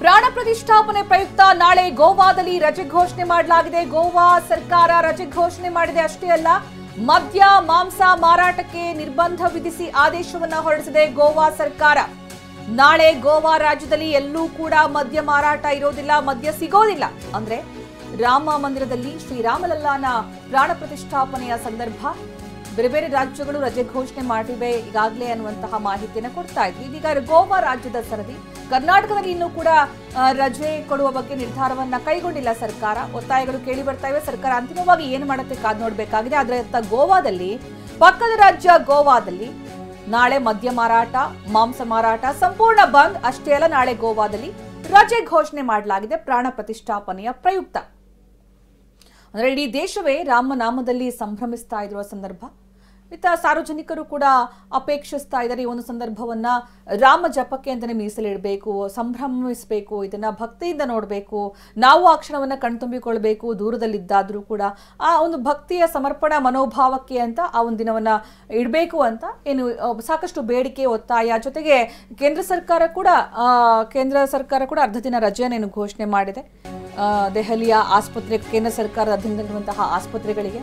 ಪ್ರಾಣ ಪ್ರತಿಷ್ಠಾಪನೆ ಪ್ರಯುಕ್ತ ನಾಳೆ ಗೋವಾದಲ್ಲಿ ರಜೆ ಘೋಷಣೆ ಮಾಡಲಾಗಿದೆ. ಗೋವಾ ಸರ್ಕಾರ ರಜೆ ಘೋಷಣೆ ಮಾಡಿದೆ. ಅಷ್ಟೇ ಅಲ್ಲ, ಮದ್ಯ ಮಾಂಸ ಮಾರಾಟಕ್ಕೆ ನಿರ್ಬಂಧ ವಿಧಿಸಿ ಆದೇಶವನ್ನ ಹೊರಡಿಸಿದೆ ಗೋವಾ ಸರ್ಕಾರ. ನಾಳೆ ಗೋವಾ ರಾಜ್ಯದಲ್ಲಿ ಎಲ್ಲೂ ಕೂಡ ಮದ್ಯ ಮಾರಾಟ ಇರೋದಿಲ್ಲ, ಮದ್ಯ ಸಿಗೋದಿಲ್ಲ. ಅಂದ್ರೆ ರಾಮ ಮಂದಿರದಲ್ಲಿ ಶ್ರೀರಾಮಲಲ್ಲಾನ ಪ್ರಾಣ ಪ್ರತಿಷ್ಠಾಪನೆಯ ಸಂದರ್ಭ ಬೇರೆ ಬೇರೆ ರಾಜ್ಯಗಳು ರಜೆ ಘೋಷಣೆ ಮಾಡಿವೆ ಈಗಾಗಲೇ ಅನ್ನುವಂತಹ ಮಾಹಿತಿಯನ್ನು ಕೊಡ್ತಾ ಇದ್ವಿ. ಇದೀಗ ಗೋವಾ ರಾಜ್ಯದ ಸರದಿ. ಕರ್ನಾಟಕದಲ್ಲಿ ಇನ್ನೂ ಕೂಡ ರಜೆ ಕೊಡುವ ಬಗ್ಗೆ ನಿರ್ಧಾರವನ್ನ ಕೈಗೊಂಡಿಲ್ಲ ಸರ್ಕಾರ. ಒತ್ತಾಯಗಳು ಕೇಳಿ ಬರ್ತಾ ಇವೆ. ಸರ್ಕಾರ ಅಂತಿಮವಾಗಿ ಏನು ಮಾಡುತ್ತೆ ಕಾದು ನೋಡಬೇಕಾಗಿದೆ. ಆದ್ರೆ ಗೋವಾದಲ್ಲಿ, ಪಕ್ಕದ ರಾಜ್ಯ ಗೋವಾದಲ್ಲಿ ನಾಳೆ ಮದ್ಯ ಮಾರಾಟ, ಮಾಂಸ ಮಾರಾಟ ಸಂಪೂರ್ಣ ಬಂದ್. ಅಷ್ಟೇ ಅಲ್ಲ, ನಾಳೆ ಗೋವಾದಲ್ಲಿ ರಜೆ ಘೋಷಣೆ ಮಾಡಲಾಗಿದೆ ಪ್ರಾಣ ಪ್ರತಿಷ್ಠಾಪನೆಯ ಪ್ರಯುಕ್ತ. ಅಂದ್ರೆ ಇಡೀ ದೇಶವೇ ರಾಮನಾಮದಲ್ಲಿ ಸಂಭ್ರಮಿಸ್ತಾ ಇರುವ ಸಂದರ್ಭ. ಇತ್ತ ಸಾರ್ವಜನಿಕರು ಕೂಡ ಅಪೇಕ್ಷಿಸ್ತಾ ಇದ್ದಾರೆ ಈ ಒಂದು ಸಂದರ್ಭವನ್ನ ರಾಮ ಜಪಕ್ಕೆ ಅಂತಾನೆ ಮೀಸಲಿಡಬೇಕು, ಸಂಭ್ರಮಿಸಬೇಕು, ಇದನ್ನ ಭಕ್ತಿಯಿಂದ ನೋಡಬೇಕು, ನಾವು ಆ ಕ್ಷಣವನ್ನ ಕಣ್ತುಂಬಿಕೊಳ್ಬೇಕು. ದೂರದಲ್ಲಿದ್ದಾದ್ರೂ ಕೂಡ ಆ ಒಂದು ಭಕ್ತಿಯ ಸಮರ್ಪಣಾ ಮನೋಭಾವಕ್ಕೆ ಅಂತ ಆ ಒಂದು ದಿನವನ್ನ ಇಡಬೇಕು ಅಂತ ಏನು ಸಾಕಷ್ಟು ಬೇಡಿಕೆ, ಒತ್ತಾಯ. ಜೊತೆಗೆ ಕೇಂದ್ರ ಸರ್ಕಾರ ಕೂಡ ಅರ್ಧ ದಿನ ರಜೆಯನ್ನು ಘೋಷಣೆ ಮಾಡಿದೆ. ದೆಹಲಿಯ ಆಸ್ಪತ್ರೆ, ಕೇಂದ್ರ ಸರ್ಕಾರದ ಅಧೀನದಲ್ಲಿರುವಂತಹ ಆಸ್ಪತ್ರೆಗಳಿಗೆ